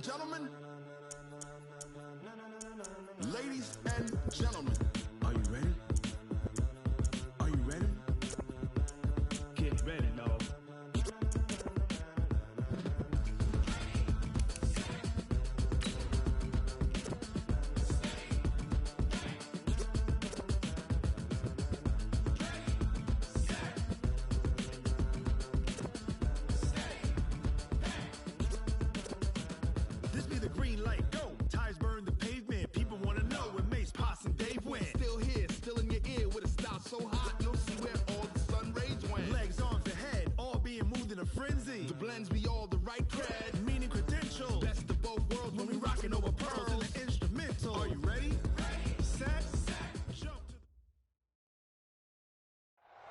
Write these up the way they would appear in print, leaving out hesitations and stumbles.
and gentlemen, ladies and gentlemen, are you ready? Are you ready? Get ready, dog. This be the green light, go. Tires burn the pavement. People want to know where Mace, Poss, and Dave went. Still here, still in your ear with a style so hot, you'll see where all the sun rays went. Legs, arms, and head, all being moved in a frenzy. The blends be all the right cred, meaning credentials. Best of both worlds when we rockin' over pearls in the instrumental. Are you ready? Set, jump to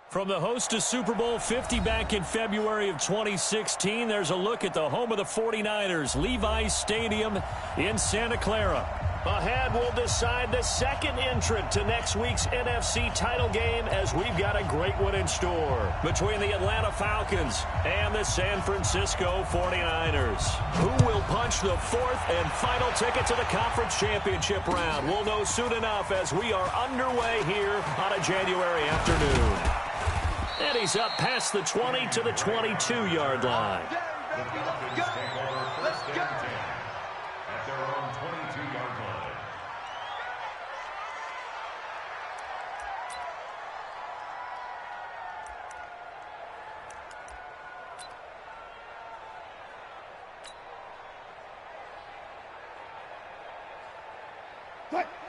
From the host to Super Bowl 50 back in February of 2016, there's a look at the home of the 49ers, Levi's Stadium in Santa Clara. Ahead, we'll decide the second entrant to next week's NFC title game as we've got a great one in store between the Atlanta Falcons and the San Francisco 49ers. Who will punch the fourth and final ticket to the conference championship round? We'll know soon enough as we are underway here on a January afternoon. And he's up past the 20 to the 22-yard line. Let's go. At their own 22-yard line.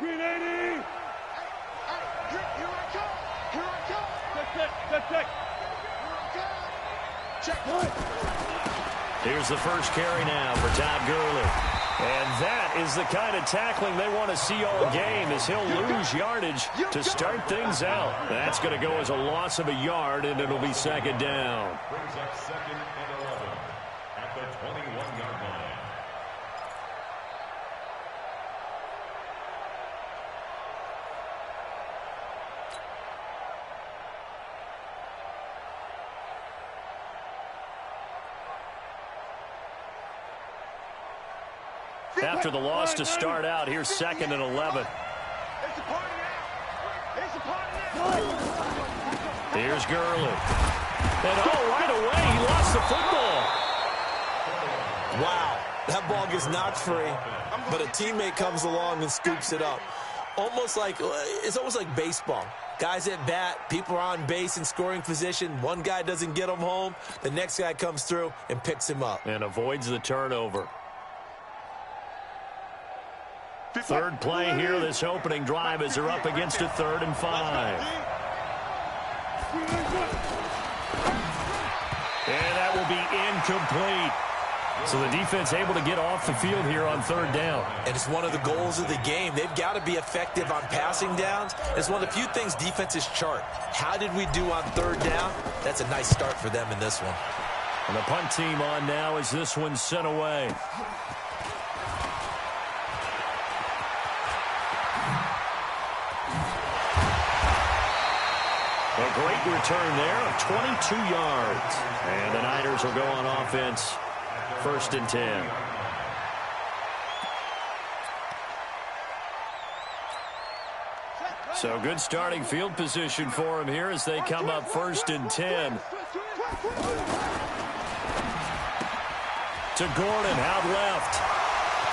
Green 80! Here I come! Here I come! Check. Check. Here's the first carry now for Todd Gurley. And that is the kind of tackling they want to see all game as he'll lose yardage to start things out. That's going to go as a loss of a yard, and it'll be second down. Brings up second and 11 at the 21-yard line. After the loss to start out, here's second and 11. It's a party now! It's a party now! Here's Gurley. And right away, he lost the football. Wow, that ball gets knocked free, but a teammate comes along and scoops it up. It's almost like baseball. Guys at bat, people are on base in scoring position. One guy doesn't get him home. The next guy comes through and picks him up. And avoids the turnover. Third play here, this opening drive as they're up against a 3rd and 5. And that will be incomplete. So the defense able to get off the field here on 3rd down. And it's one of the goals of the game. They've got to be effective on passing downs. It's one of the few things defenses chart. How did we do on 3rd down? That's a nice start for them in this one. And the punt team on now as this one's sent away. A great return there of 22 yards. And the Niners will go on offense. 1st and 10. So good starting field position for him here as they come up 1st and 10. To Gordon, out left.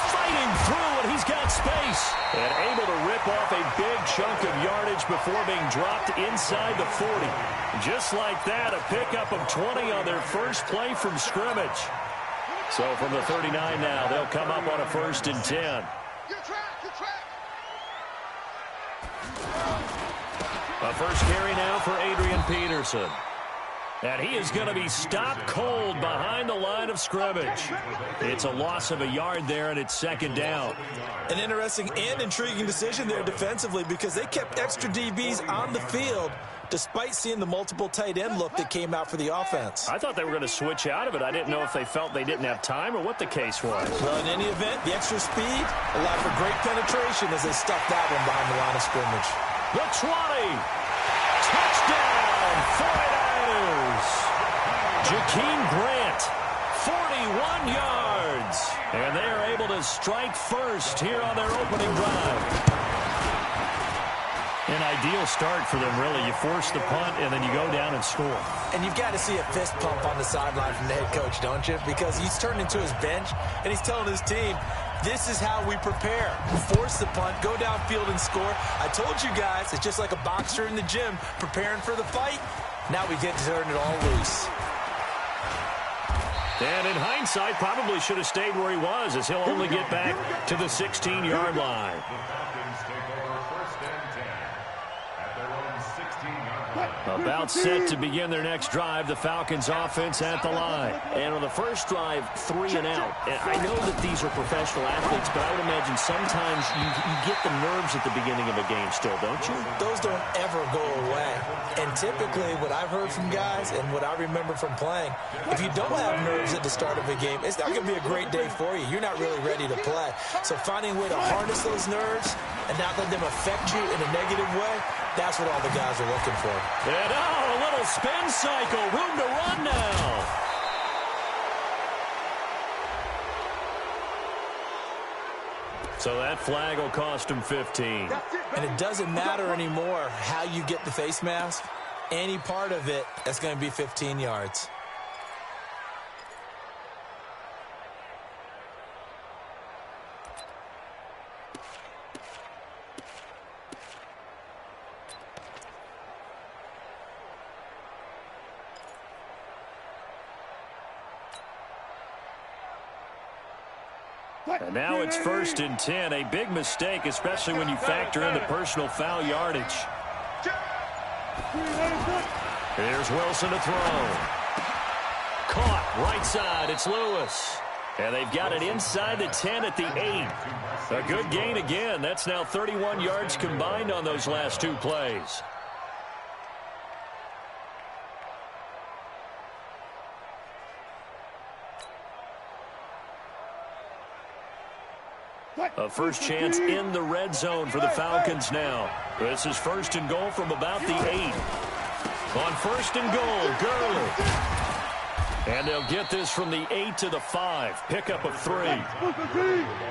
Fighting through, and he's got space. And able to rip off a big chunk of yardage before being dropped inside the 40. Just like that, a pickup of 20 on their first play from scrimmage. So from the 39 now, they'll come up on a 1st and 10. A first carry now for Adrian Peterson. And he is going to be stopped cold behind the line of scrimmage. It's a loss of a yard there, and it's 2nd down. An interesting and intriguing decision there defensively because they kept extra DBs on the field despite seeing the multiple tight end look that came out for the offense. I thought they were going to switch out of it. I didn't know if they felt they didn't have time or what the case was. Well, in any event, the extra speed allowed for great penetration as they stuffed that one behind the line of scrimmage. The 20. Touchdown, 49ers. Jakeem Grant 41 yards. And they are able to strike first here on their opening drive. An ideal start for them, really. You force the punt, and then you go down and score. And you've got to see a fist pump on the sideline from the head coach, don't you? Because he's turned into his bench, and he's telling his team, this is how we prepare. Force the punt, go downfield and score. I told you guys, it's just like a boxer in the gym preparing for the fight. Now we get to turn it all loose. And in hindsight, probably should have stayed where he was, as he'll only get back to the 16-yard line. About set to begin their next drive, the Falcons offense at the line. And on the first drive, 3 and out. And I know that these are professional athletes, but I would imagine sometimes you get the nerves at the beginning of a game still, don't you? Those don't ever go away. And typically what I've heard from guys and what I remember from playing, if you don't have nerves at the start of a game, it's not going to be a great day for you. You're not really ready to play. So finding a way to harness those nerves and not let them affect you in a negative way, that's what all the guys are looking for. And a little spin cycle. Room to run now. So that flag will cost him 15. And it doesn't matter anymore how you get the face mask. Any part of it, that's going to be 15 yards. And now it's 1st and 10. A big mistake, especially when you factor in the personal foul yardage. Here's Wilson to throw. Caught right side. It's Lewis. And they've got it inside the 10 at the 8. A good gain again. That's now 31 yards combined on those last 2 plays. A first chance in the red zone for the Falcons now. This is 1st and goal from about the 8. On 1st and goal, Gurley. And they'll get this from the 8 to the 5. Pickup of 3.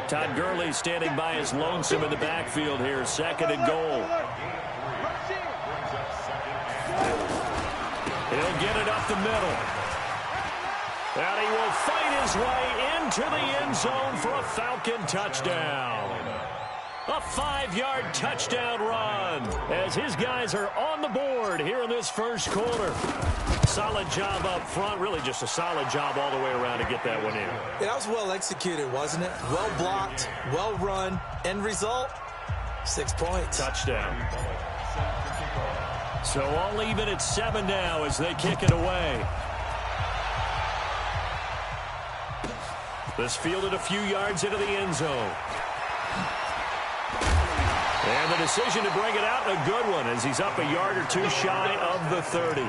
Todd Gurley standing by his lonesome in the backfield here. 2nd and goal. He'll get it up the middle. And he will fight his way into the end zone for a Falcon touchdown. A 5-yard touchdown run as his guys are on the board here in this first quarter. Solid job up front. Really just a solid job all the way around to get that one in. Yeah, that was well executed, wasn't it? Well blocked, well run. End result, 6 points. Touchdown. So all even at 7 now as they kick it away. This fielded a few yards into the end zone. And the decision to bring it out, a good one, as he's up a yard or 2 shy of the 30.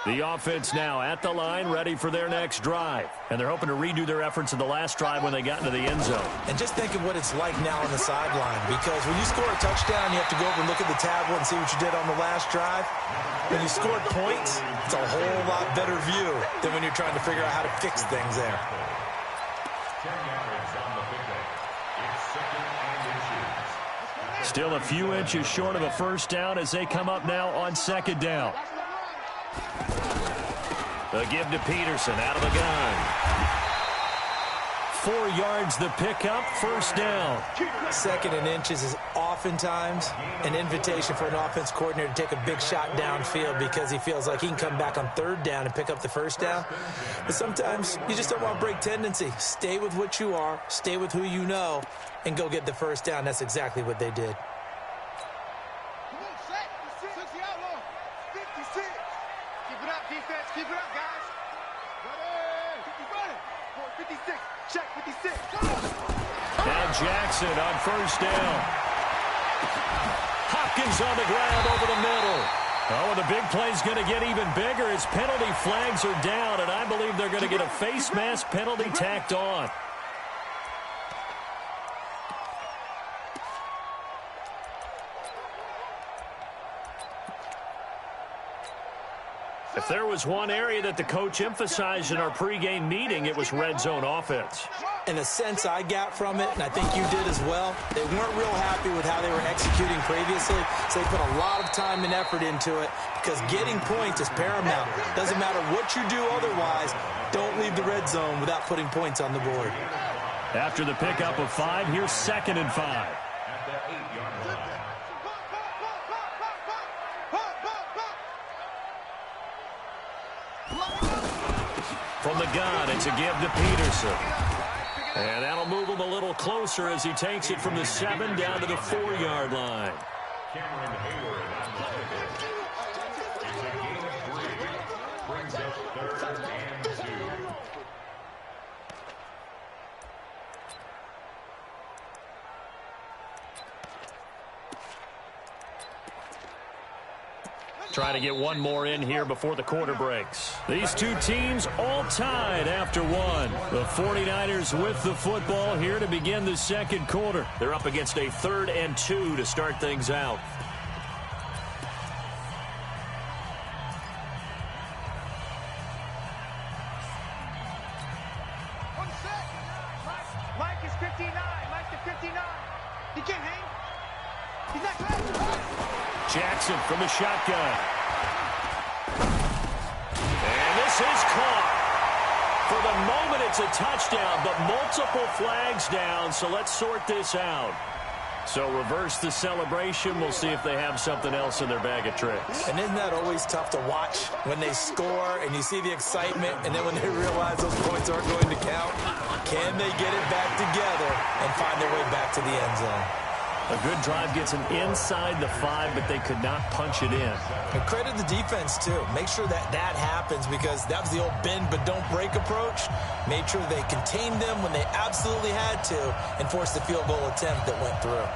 The offense now at the line, ready for their next drive. And they're hoping to redo their efforts in the last drive when they got into the end zone. And just think of what it's like now on the sideline, because when you score a touchdown, you have to go over and look at the tablet and see what you did on the last drive. When you scored points, it's a whole lot better view than when you're trying to figure out how to fix things there. 10 yards on the pickup. It's 2nd and inches. Still a few inches short of a first down as they come up now on 2nd down. They'll give to Peterson out of the gun. 4 yards the pickup, first down. 2nd and inches is oftentimes an invitation for an offense coordinator to take a big shot downfield because he feels like he can come back on 3rd down and pick up the first down. But sometimes you just don't want to break tendency. Stay with what you are, stay with who you know, and go get the first down. That's exactly what they did. Keep it up, guys. Ready. Keep running. 56. Check 56. Now Jackson on first down. Hopkins on the grab over the middle. Oh, and the big play's going to get even bigger as penalty flags are down, and I believe they're going to get a face mask penalty tacked on. If there was one area that the coach emphasized in our pregame meeting, it was red zone offense. In a sense I got from it, and I think you did as well, they weren't real happy with how they were executing previously, so they put a lot of time and effort into it because getting points is paramount. Doesn't matter what you do otherwise, don't leave the red zone without putting points on the board. After the pickup of 5, here's 2nd and 5. From the gun, it's a give to Peterson. And that'll move him a little closer as he takes it from the 7 down to the 4-yard line. Cameron Hayward on the ticket. It's a gain of 3. Brings up 3rd and 2. Trying to get one more in here before the quarter breaks. These two teams all tied after 1. The 49ers with the football here to begin the second quarter. They're up against a 3rd and 2 to start things out. Mike is 59. Mike is 59. He can't hang. He's not close. Jackson from the shotgun. And this is caught. For the moment, it's a touchdown, but multiple flags down, so let's sort this out. So reverse the celebration. We'll see if they have something else in their bag of tricks. And isn't that always tough to watch when they score and you see the excitement, and then when they realize those points aren't going to count? Can they get it back together and find their way back to the end zone? A good drive gets them inside the 5, but they could not punch it in. And credit the defense, too. Make sure that happens because that was the old bend but don't break approach. Made sure they contained them when they absolutely had to and forced the field goal attempt that went through.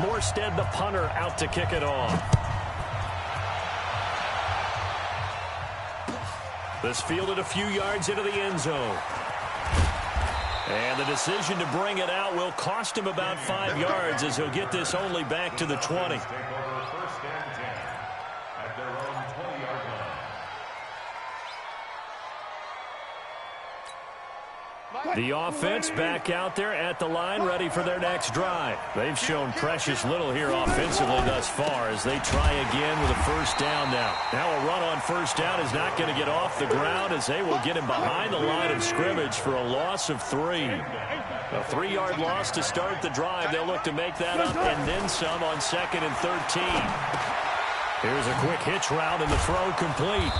Morstead, the punter, out to kick it off. This fielded a few yards into the end zone. And the decision to bring it out will cost him about 5 yards as he'll get this only back to the 20. Take over 1st and 10 at their own 20-yard line. The offense back out there at the line, ready for their next drive. They've shown precious little here offensively thus far as they try again with a 1st down now. Now a run on 1st down is not going to get off the ground as they will get him behind the line of scrimmage for a loss of 3. A 3-yard loss to start the drive. They'll look to make that up and then some on 2nd and 13. Here's a quick hitch route and the throw complete.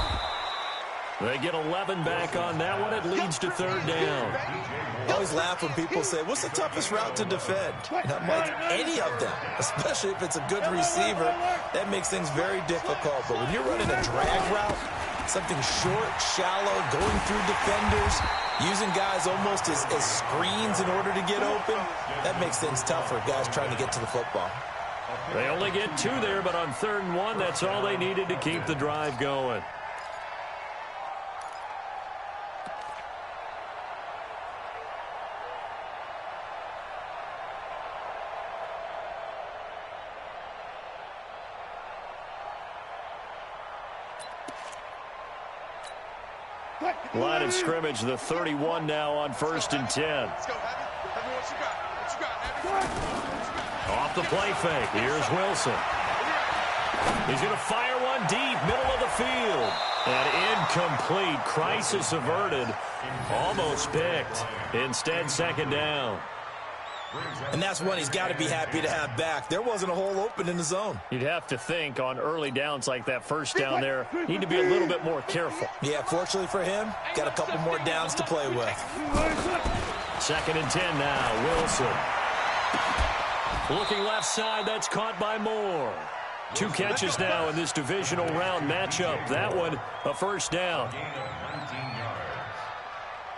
They get 11 back on that one. It leads to 3rd down. I always laugh when people say, what's the toughest route to defend? And I'm like, any of them, especially if it's a good receiver. That makes things very difficult. But when you're running a drag route, something short, shallow, going through defenders, using guys almost as screens in order to get open, that makes things tougher, guys trying to get to the football. They only get 2 there, but on 3rd and 1, that's all they needed to keep the drive going. Line of scrimmage, the 31 now on 1st and 10. Let's go, Heavy. Heavy, what you got? What you got, Heavy? Off the play fake. Here's Wilson. He's going to fire one deep, middle of the field. And incomplete. Crisis averted. Almost picked. Instead, 2nd down. And that's one he's got to be happy to have back. There wasn't a hole open in the zone. You'd have to think on early downs like that 1st down there, need to be a little bit more careful. Yeah, fortunately for him, got a couple more downs to play with. 2nd and 10 now. Wilson. Looking left side, that's caught by Moore. 2 catches now in this divisional round matchup. That one, a 1st down. Gain of 19 yards.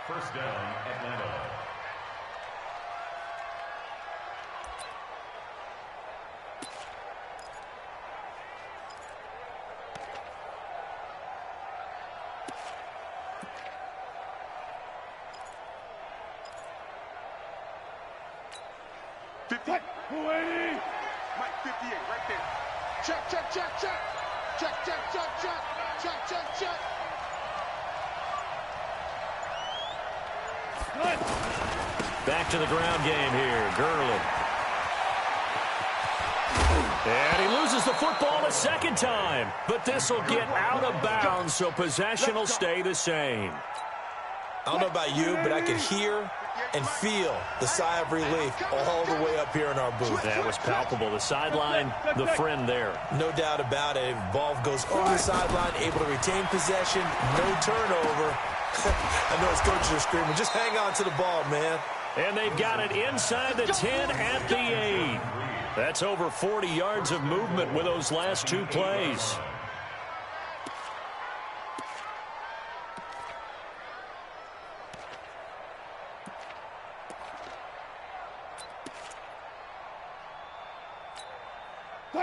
1st down, Atlanta. Mike 58, right there. Check, check, check, check. Check, check, check, check. Check, check, check. Back to the ground game here. Gurley. And he loses the football a second time. But this will get out of bounds, so possession will stay the same. I don't know about you, but I could hear and feel the sigh of relief all the way up here in our booth. That was palpable. The sideline, the friend there. No doubt about it. Ball goes over the sideline, able to retain possession, no turnover. I know his coaches are screaming, just hang on to the ball, man. And they've got it inside the 10 at the 8. That's over 40 yards of movement with those last two plays.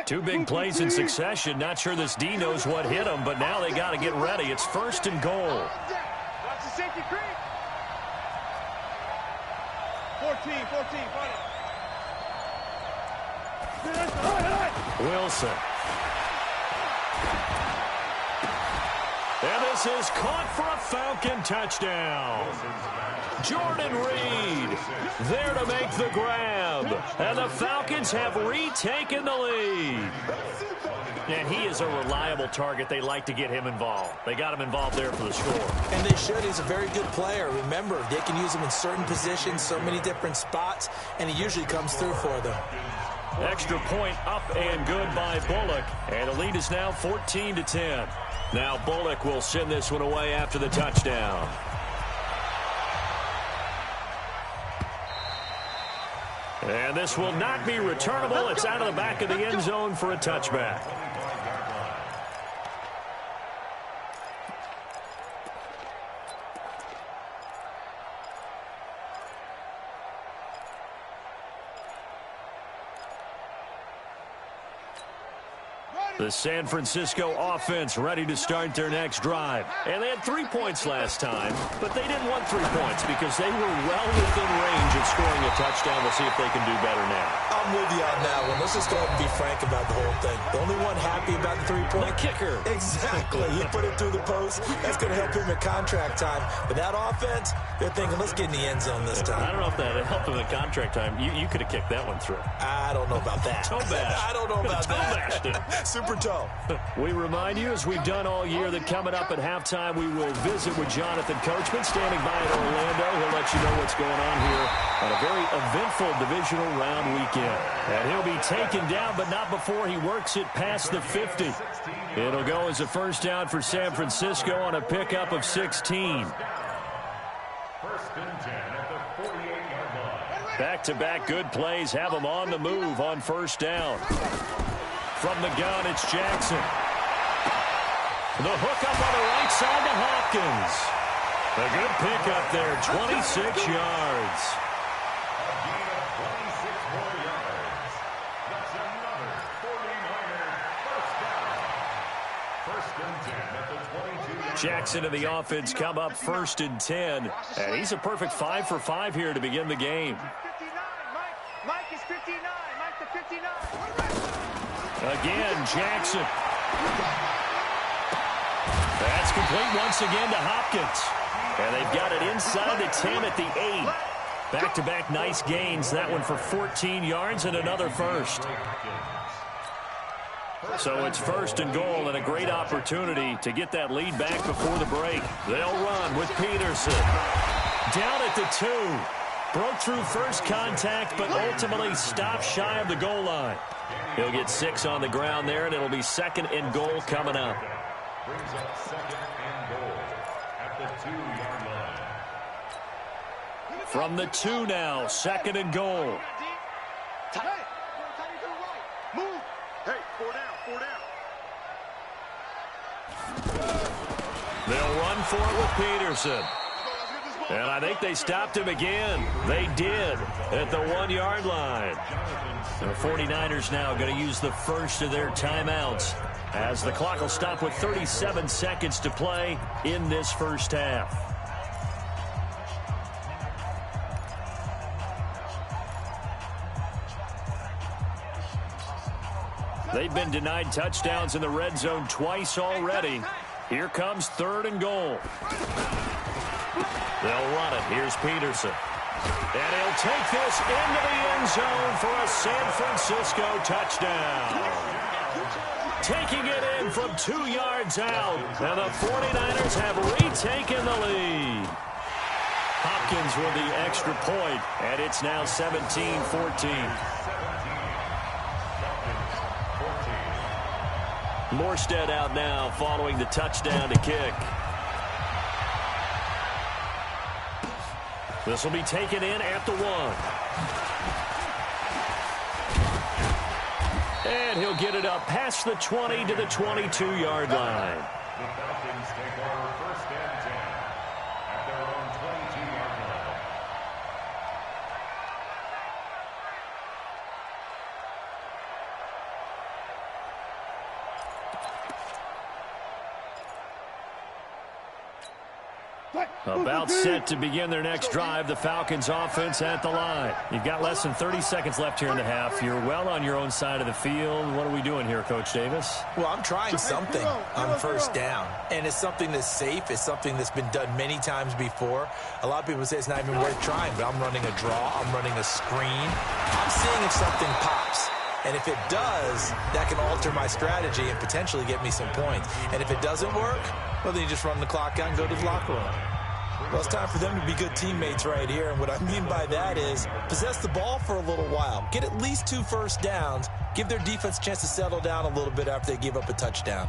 Two big plays in succession. Not sure this D knows what hit him, but now they got to get ready. It's 1st and goal. Watch the safety creep. 14, fight it. Wilson. And this is caught for a Falcon touchdown. Jordan Reed there to make the grab. And the Falcons have retaken the lead. And he is a reliable target. They like to get him involved. They got him involved there for the score. And they should. He's a very good player. Remember, they can use him in certain positions, so many different spots, and he usually comes through for them. Extra point up and good by Bullock. And the lead is now 14-10. Now Bullock will send this one away after the touchdown. And this will not be returnable. It's out of the back of the end zone for a touchback. The San Francisco offense ready to start their next drive. And they had 3 points last time, but they didn't want 3 points because they were well within range of scoring a touchdown. We'll see if they can do better now. I'm with you on that one. Let's just go ahead and be frank about the whole thing. The only one happy about the 3-point. The kicker. Exactly. He put it through the post. That's going to help him at contract time. But that offense, they're thinking, let's get in the end zone this time. I don't know if that helped him at contract time. You could have kicked that one through. I don't know about that. Toe bash. I don't know about Toe that. bashed it. Super toe. We remind you, as we've done all year, that coming up at halftime, we will visit with Jonathan Coachman, standing by in Orlando. He'll let you know what's going on here on a very eventful divisional round weekend. And he'll be taken down, but not before he works it past the 50. It'll go as a first down for San Francisco on a pickup of 16. 1st and 10 at the 48-yard line. Back-to-back good plays have them on the move on first down. From the gun, it's Jackson. The hook up on the right side to Hopkins. A good pickup there, 26 yards. A gain of 26 more yards. That's another 49er first down. 1st and 10 at the 22-yard line. Jackson and the offense come up 1st and 10. And he's a perfect 5 for 5 here to begin the game. 59, Mike is 59. Mike to 59. Again, Jackson. That's complete once again to Hopkins. And they've got it inside the 10 at the 8. Back-to-back nice gains. That one for 14 yards and another first. So it's 1st and goal and a great opportunity to get that lead back before the break. They'll run with Peterson. Down at the 2. Broke through first contact, but ultimately stopped shy of the goal line. He'll get 6 on the ground there, and it'll be 2nd and goal coming up. Brings up 2nd and goal at the 2-yard line. From the 2 now, 2nd and goal. Move. Hey, 4 down. They'll run for it with Peterson. And I think they stopped him again. They did at the 1-yard line. The 49ers now going to use the first of their timeouts as the clock will stop with 37 seconds to play in this first half. They've been denied touchdowns in the red zone twice already. Here comes 3rd and goal. They'll run it. Here's Peterson. And he'll take this into the end zone for a San Francisco touchdown. Taking it in from 2 yards out. And the 49ers have retaken the lead. Hopkins with the extra point, and it's now 17-14. Morstead out now following the touchdown to kick. This will be taken in at the 1. And he'll get it up past the 20 to the 22-yard line. The Falcons take over 1st and 10 at their own 22-yard line. About set to begin their next drive. The Falcons offense at the line. You've got less than 30 seconds left here in the half. You're well on your own side of the field. What are we doing here, Coach Davis? Well, I'm trying something on 1st down. And it's something that's safe. It's something that's been done many times before. A lot of people say it's not even worth trying, but I'm running a draw. I'm running a screen. I'm seeing if something pops. And if it does, that can alter my strategy and potentially get me some points. And if it doesn't work, well, then you just run the clock out and go to the locker room. Well, it's time for them to be good teammates right here. And what I mean by that is possess the ball for a little while. Get at least 2 first downs. Give their defense a chance to settle down a little bit after they give up a touchdown.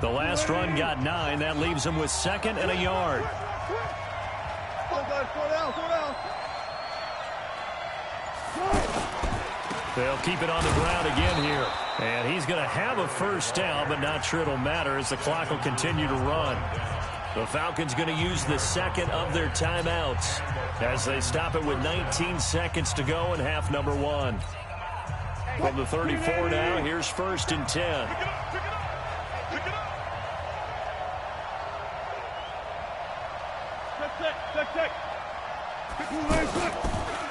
The last run got 9. That leaves them with 2nd and a yard. They'll keep it on the ground again here. And he's going to have a first down, but not sure it'll matter as the clock will continue to run. The Falcons going to use the 2nd of their timeouts as they stop it with 19 seconds to go in half number 1. From the 34 now, here's 1st and 10.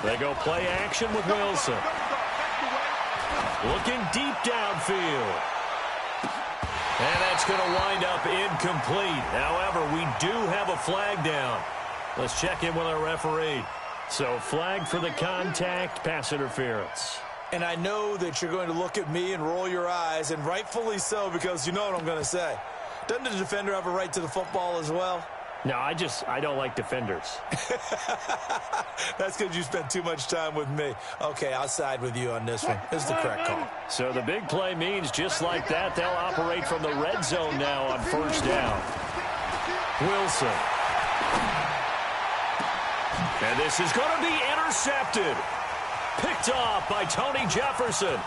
They go play action with Wilson. Looking deep downfield. And that's going to wind up incomplete. However, we do have a flag down. Let's check in with our referee. So, flag for the contact, pass interference. And I know that you're going to look at me and roll your eyes, and rightfully so, because you know what I'm going to say. Doesn't the defender have a right to the football as well? No, I don't like defenders. That's because you spent too much time with me. Okay, I'll side with you on this one. This is the correct call. So the big play means just like that, they'll operate from the red zone now on 1st down. Wilson. And this is going to be intercepted. Picked off by Tony Jefferson.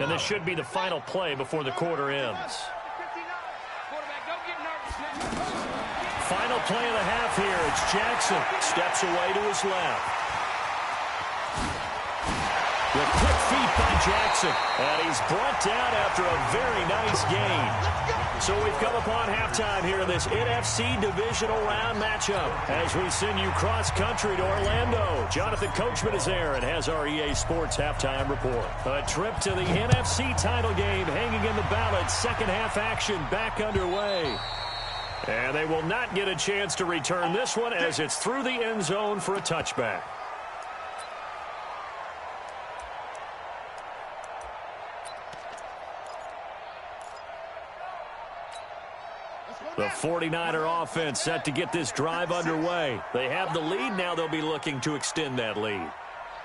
And this should be the final play before the quarter ends. Final play of the half here. It's Jackson. Steps away to his left. The quick feet by Jackson. And he's brought down after a very nice gain. So we've come upon halftime here in this NFC Divisional Round matchup as we send you cross-country to Orlando. Jonathan Coachman is there and has our EA Sports halftime report. A trip to the NFC title game hanging in the balance. Second half action back underway. And they will not get a chance to return this one as it's through the end zone for a touchback. The 49er offense set to get this drive underway. They have the lead. Now they'll be looking to extend that lead.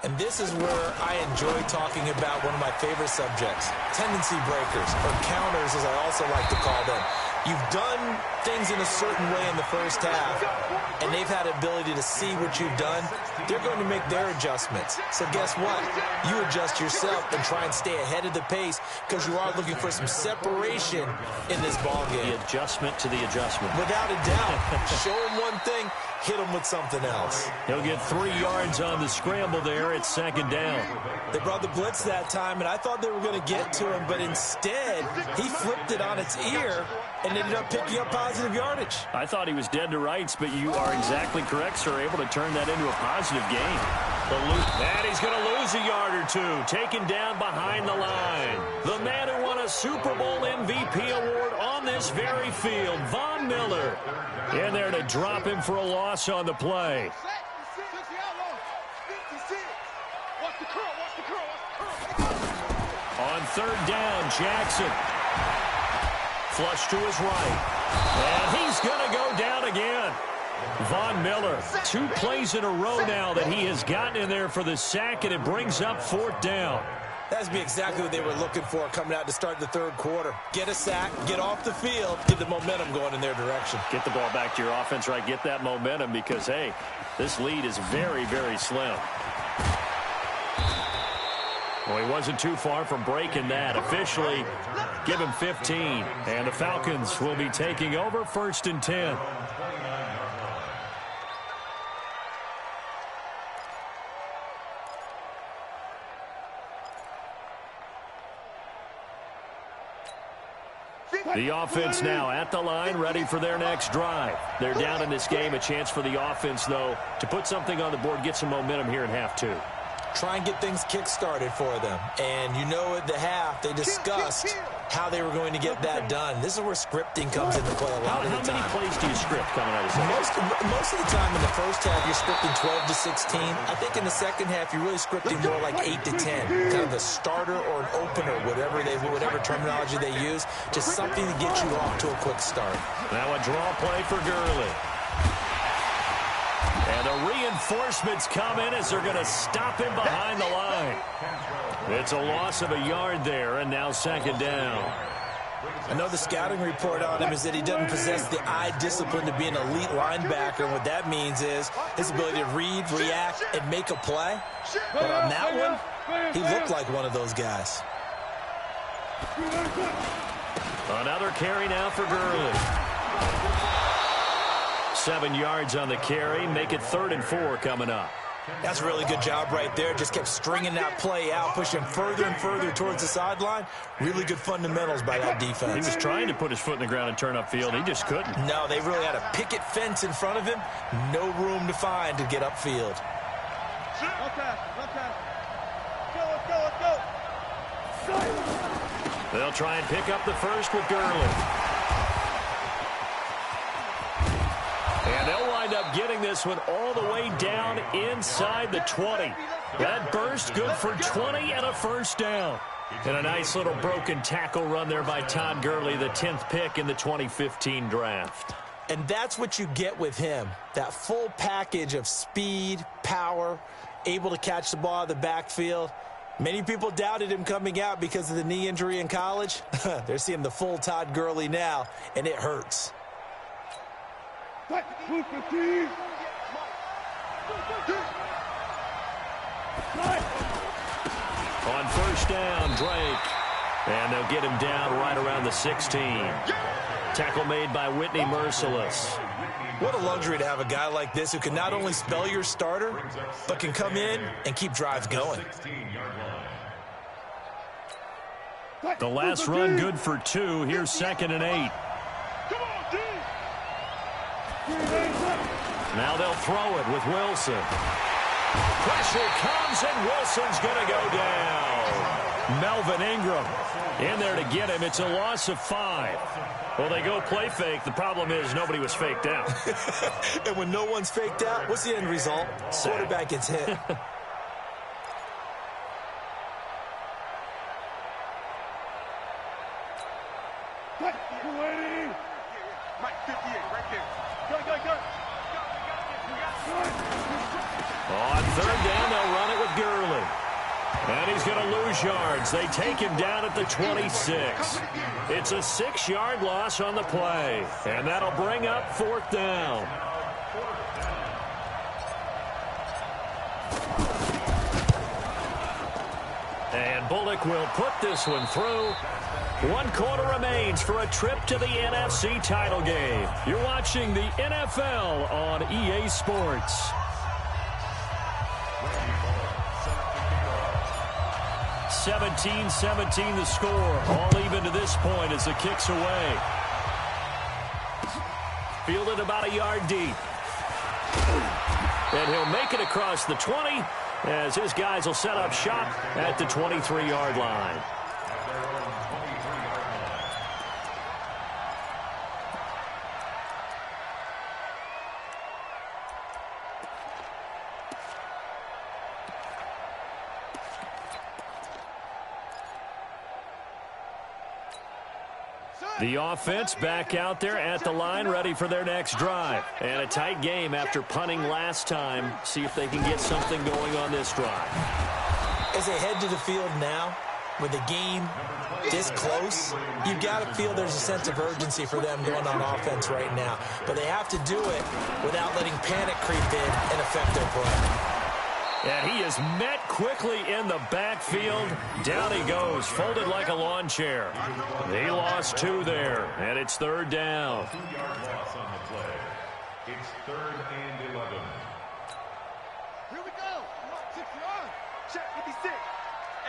And this is where I enjoy talking about one of my favorite subjects, tendency breakers, or counters as I also like to call them. You've done things in a certain way in the first half, and they've had the ability to see what you've done. They're going to make their adjustments. So guess what? You adjust yourself and try and stay ahead of the pace because you are looking for some separation in this ball game. The adjustment to the adjustment. Without a doubt. Show him one thing, hit him with something else. He'll get 3 yards on the scramble there at second down. They brought the blitz that time, and I thought they were going to get to him, but instead he flipped it on its ear and ended up picking up positive yardage. I thought he was dead to rights, but you are exactly correct, sir. Able to turn that into a positive gain. And he's going to lose a yard or two. Taken down behind the line. The man who won a Super Bowl MVP award on this very field, Von Miller. In there to drop him for a loss on the play. On third down, Jackson. Flush to his right. And he's going to go down again. Von Miller, 2 plays in a row now that he has gotten in there for the sack, and it brings up 4th down. That's exactly what they were looking for coming out to start the third quarter. Get a sack, get off the field, get the momentum going in their direction. Get the ball back to your offense, right? Get that momentum because, hey, this lead is very, very slim. Well, he wasn't too far from breaking that. Officially, give him 15. And the Falcons will be taking over 1st and 10. The offense now at the line, ready for their next drive. They're down in this game. A chance for the offense, though, to put something on the board, get some momentum here in half 2. Try and get things kick-started for them. And you know at the half, they discussed how they were going to get that done. This is where scripting comes into play a lot of the time. How many plays do you script coming out of the second? Most of the time in the first half, you're scripting 12 to 16. I think in the second half, you're really scripting more like 8 to 10. Kind of the starter or an opener, whatever terminology they use. Just something to get you off to a quick start. Now a draw play for Gurley. And the reinforcements come in as they're going to stop him behind the line. It's a loss of a yard there, and now 2nd down. I know the scouting report on him is that he doesn't possess the eye discipline to be an elite linebacker. And what that means is his ability to read, react, and make a play. But on that one, he looked like one of those guys. Another carry now for Gurley. 7 yards on the carry. Make it 3rd and 4 coming up. That's a really good job right there. Just kept stringing that play out, pushing him further and further towards the sideline. Really good fundamentals by that defense. He was trying to put his foot in the ground and turn upfield. He just couldn't. No, they really had a picket fence in front of him. No room to find to get upfield. Okay. Let's go. They'll try and pick up the first with Gurley. And they'll wind up getting this one all the way down inside the 20. That burst good for 20 and a 1st down. And a nice little broken tackle run there by Todd Gurley, the 10th pick in the 2015 draft. And that's what you get with him, that full package of speed, power, able to catch the ball out of the backfield. Many people doubted him coming out because of the knee injury in college. They're seeing the full Todd Gurley now, and it hurts. On 1st down, Drake. And they'll get him down right around the 16. Tackle made by Whitney Merciless. What a luxury to have a guy like this who can not only spell your starter, but can come in and keep drives going. The last run good for 2. Here's 2nd and 8. Now they'll throw it with Wilson. Pressure comes, and Wilson's going to go down. Melvin Ingram in there to get him. It's a loss of 5. Well, they go play fake. The problem is nobody was faked out. And when no one's faked out, what's the end result? Quarterback gets hit. On 3rd down, they'll run it with Gurley. And he's going to lose yards. They take him down at the 26. It's a 6-yard loss on the play. And that'll bring up 4th down. And Bullock will put this one through. 1 quarter remains for a trip to the NFC title game. You're watching the NFL on EA Sports. 17-17 the score. All even to this point as the kick's away. Fielded about a yard deep. And he'll make it across the 20 as his guys will set up shop at the 23-yard line. The offense back out there at the line, ready for their next drive. And a tight game after punting last time. See if they can get something going on this drive. As they head to the field now, with the game this close, you've got to feel there's a sense of urgency for them going on offense right now. But they have to do it without letting panic creep in and affect their play. And he is met quickly in the backfield. Down he goes, folded like a lawn chair. He lost 2 there, and it's 3rd down. 2-yard loss on the play. It's 3rd and 11. Here we go. 6 yards. Check 56.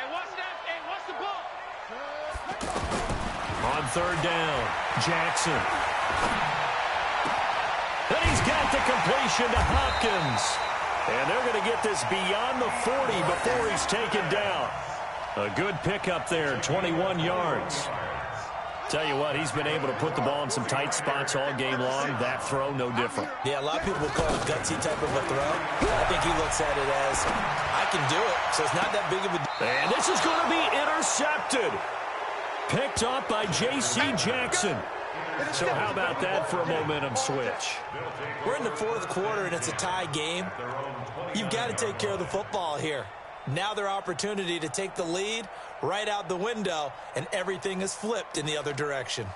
And watch that. And watch the ball. On 3rd down, Jackson. And he's got the completion to Hopkins. And they're going to get this beyond the 40 before he's taken down. A good pickup there, 21 yards. Tell you what, he's been able to put the ball in some tight spots all game long. That throw, no different. Yeah, a lot of people will call it a gutsy type of a throw. I think he looks at it as, I can do it, so it's not that big of a deal. And this is going to be intercepted. Picked up by J.C. Jackson. So how about that for a momentum switch? We're in the 4th quarter, and it's a tie game. You've got to take care of the football here. Now their opportunity to take the lead right out the window, and everything is flipped in the other direction.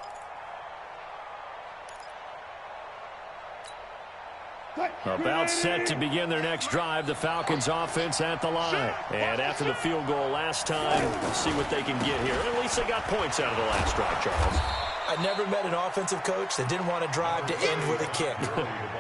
About set to begin their next drive, the Falcons offense at the line. And after the field goal last time, we'll see what they can get here. At least they got points out of the last drive, Charles. I never met an offensive coach that didn't want to drive to end with a kick.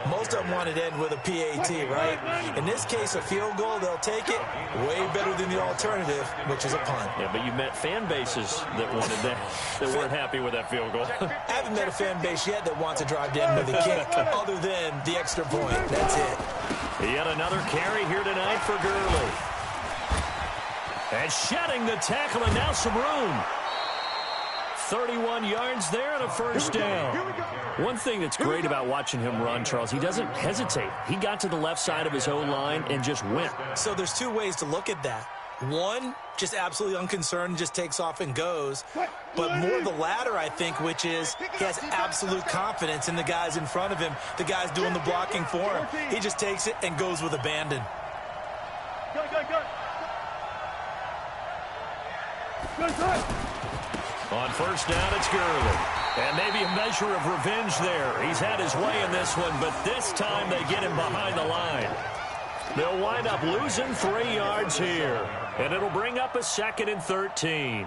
Most of them wanted to end with a PAT, right? In this case, a field goal, they'll take it way better than the alternative, which is a punt. Yeah, but you met fan bases that wanted that, that weren't happy with that field goal. I haven't met a fan base yet that wants to drive to end with a kick, other than the extra point. That's it. Yet another carry here tonight for Gurley. And shedding the tackle, and now some room. 31 yards there and a 1st down. One thing that's great about watching him run, Charles, he doesn't hesitate. He got to the left side of his O-line and just went. So there's 2 ways to look at that. One, just absolutely unconcerned, just takes off and goes. But more the latter, I think, which is he has absolute confidence in the guys in front of him, the guys doing the blocking for him. He just takes it and goes with abandon. On 1st down, it's Gurley. And maybe a measure of revenge there. He's had his way in this one, but this time they get him behind the line. They'll wind up losing 3 yards here. And it'll bring up a 2nd and 13.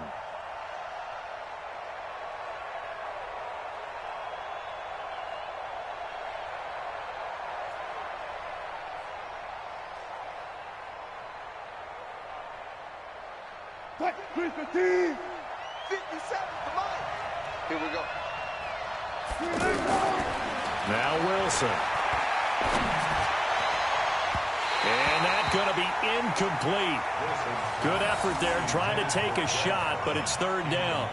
Here we go. Now Wilson. And that's going to be incomplete. Good effort there trying to take a shot, but it's 3rd down.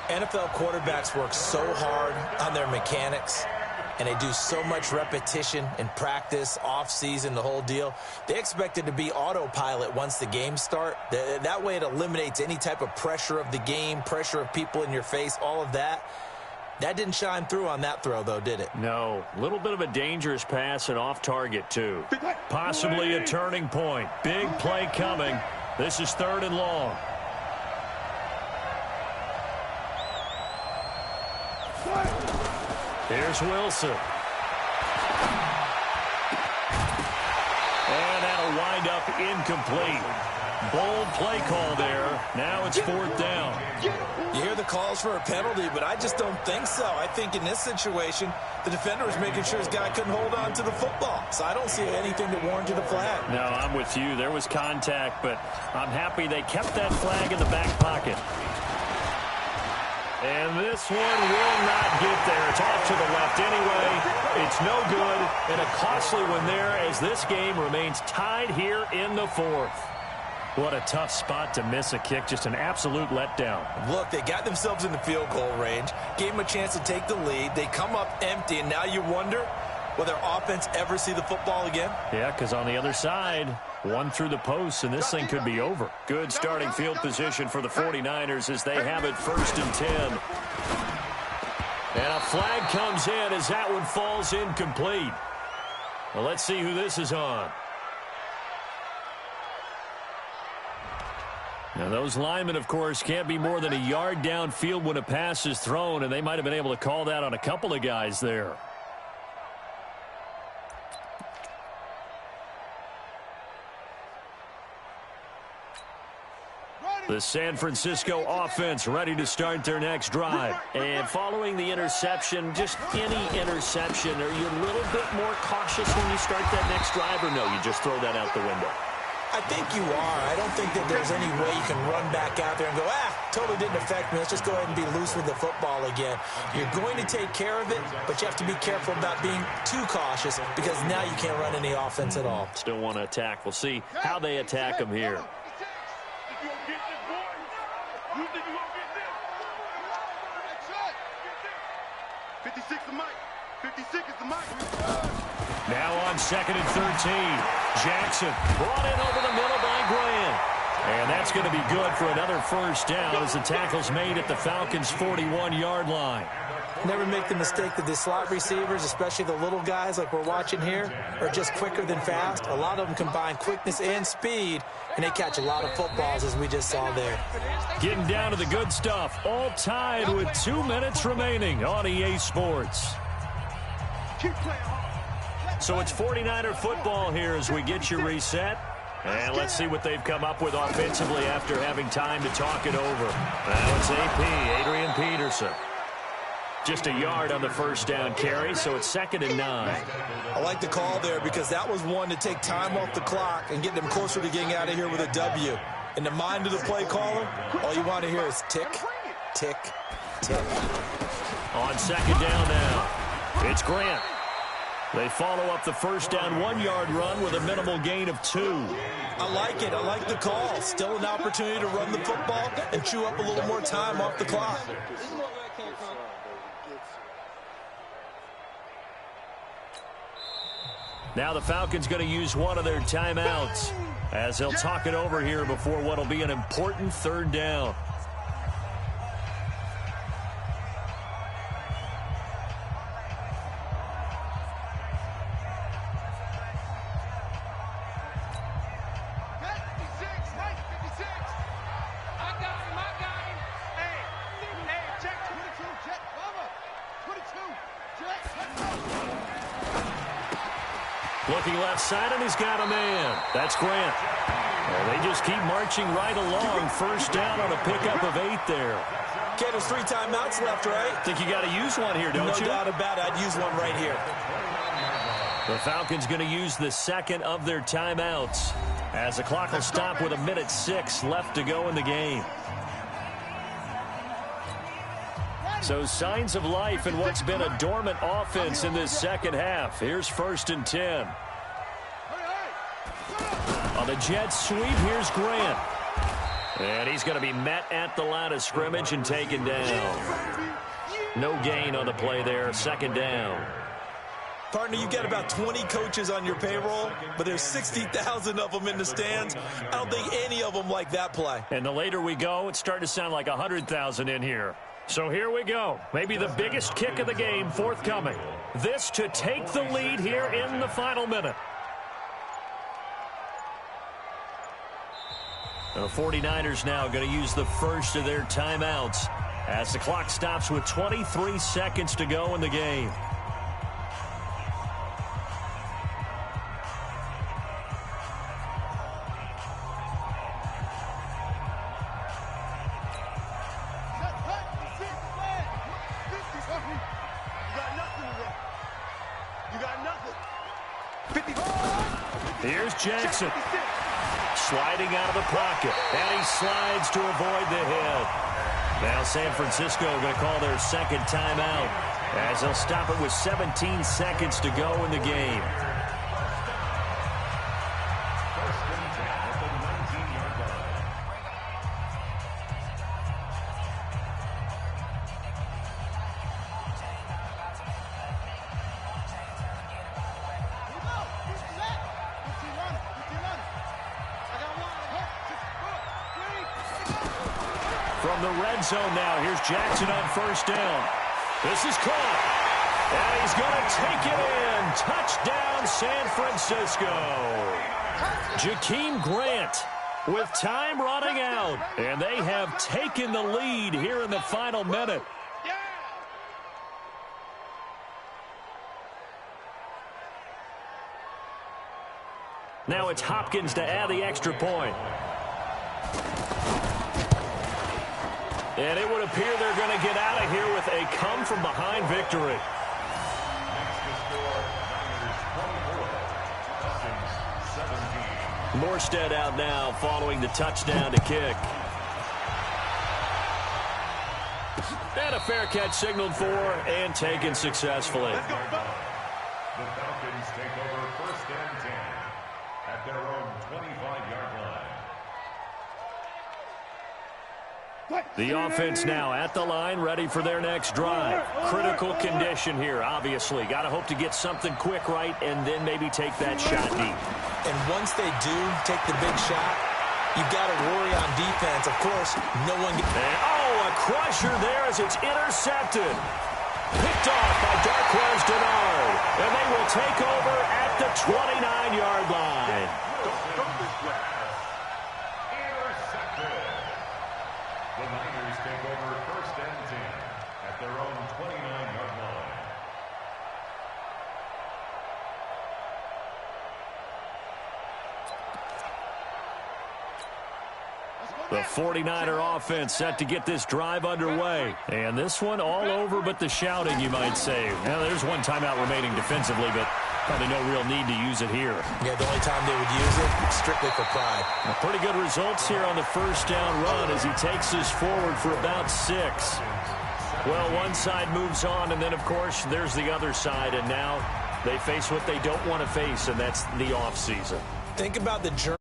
NFL quarterbacks work so hard on their mechanics, and they do so much repetition in practice, off-season, the whole deal. They expect it to be autopilot once the games start. That way it eliminates any type of pressure of the game, pressure of people in your face, all of that. That didn't shine through on that throw, though, did it? No. A little bit of a dangerous pass and off target, too. Possibly a turning point. Big play coming. This is 3rd and long. Here's Wilson. And that'll wind up incomplete. Bold play call there. Now it's 4th down. You hear the calls for a penalty, but I just don't think so. I think in this situation, the defender was making sure his guy couldn't hold on to the football. So I don't see anything that warranted a flag. No, I'm with you. There was contact, but I'm happy they kept that flag in the back pocket. And this one will not get there. It's off to the left anyway. It's no good, and a costly one there as this game remains tied here in the 4th. What a tough spot to miss a kick. Just an absolute letdown. Look, they got themselves in the field goal range, gave them a chance to take the lead. They come up empty, and now you wonder, will their offense ever see the football again? Yeah, because on the other side, one through the post, and this thing could be over. Good starting field position for the 49ers as they have it 1st and 10. And a flag comes in as that one falls incomplete. Well, let's see who this is on. Now, those linemen, of course, can't be more than a yard downfield when a pass is thrown, and they might have been able to call that on a couple of guys there. The San Francisco offense ready to start their next drive. And following the interception, just any interception, are you a little bit more cautious when you start that next drive, or no, you just throw that out the window? I think you are. I don't think that there's any way you can run back out there and go, totally didn't affect me. Let's just go ahead and be loose with the football again. You're going to take care of it, but you have to be careful about being too cautious because now you can't run any offense at all. Still want to attack. We'll see how they attack them here. Now on 2nd and 13. Jackson brought in over the middle by Grant. And that's going to be good for another 1st down as the tackle's made at the Falcons' 41-yard line. Never make the mistake that the slot receivers, especially the little guys like we're watching here, are just quicker than fast. A lot of them combine quickness and speed, and they catch a lot of footballs, as we just saw there. Getting down to the good stuff. All tied with 2 minutes remaining on EA Sports. So it's 49er football here as we get you reset. And let's see what they've come up with offensively after having time to talk it over. Now it's AP, Adrian Peterson. Just a yard on the 1st down carry, so it's 2nd and 9. I like the call there because that was one to take time off the clock and get them closer to getting out of here with a W. In the mind of the play caller, all you want to hear is tick, tick, tick. On 2nd down now, it's Grant. They follow up the 1st down 1-yard run with a minimal gain of 2. I like it. I like the call. Still an opportunity to run the football and chew up a little more time off the clock. Now the Falcons going to use one of their timeouts as they'll talk it over here before what will be an important 3rd down. Looking left side, and he's got a man. That's Grant. Well, they just keep marching right along. 1st down on a pickup of 8 there. Okay, there's 3 timeouts left, right? Think you got to use one here, don't you? No doubt about it. I'd use one right here. The Falcons going to use the 2nd of their timeouts as the clock will stop with 1:06 left to go in the game. So signs of life in what's been a dormant offense in this 2nd half. Here's 1st and 10. On the jet sweep, here's Grant. And he's going to be met at the line of scrimmage and taken down. No gain on the play there, 2nd down. Partner, you've got about 20 coaches on your payroll, but there's 60,000 of them in the stands. I don't think any of them like that play. And the later we go, it's starting to sound like 100,000 in here. So here we go. Maybe the biggest kick of the game forthcoming. This to take the lead here in the final minute. The 49ers now going to use the first of their timeouts as the clock stops with 23 seconds to go in the game. Here's Jackson. Sliding out of the pocket. And he slides to avoid the hit. Now San Francisco going to call their second timeout as they'll stop it with 17 seconds to go in the game. From the red zone now, here's Jackson on first down. This is caught. And he's going to take it in. Touchdown, San Francisco. Jakeem Grant with time running out. And they have taken the lead here in the final minute. Now it's Hopkins to add the extra point. And it would appear they're going to get out of here with a come-from-behind victory. Morstead out now following the touchdown to kick. And a fair catch signaled for and taken successfully. The Falcons take over first and 10 at their own 25-yard line. The offense now at the line, ready for their next drive. Critical condition here, obviously. Got to hope to get something quick right and then maybe take that shot deep. And once they do take the big shot, you've got to worry on defense. Of course, no one gets... A crusher there as it's intercepted. Picked off by Darquez Dennard. And they will take over at the 29-yard line. The Niners take over first and 10 at their own 29-yard line. The 49er offense set to get this drive underway. And this one all over but the shouting, you might say. Now, there's one timeout remaining defensively, but probably no real need to use it here. Yeah, the only time they would use it, strictly for pride. Well, pretty good results here on the first down run as he takes this forward for about 6. Well, one side moves on, and then, of course, there's the other side, and now they face what they don't want to face, and that's the offseason. Think about the journey.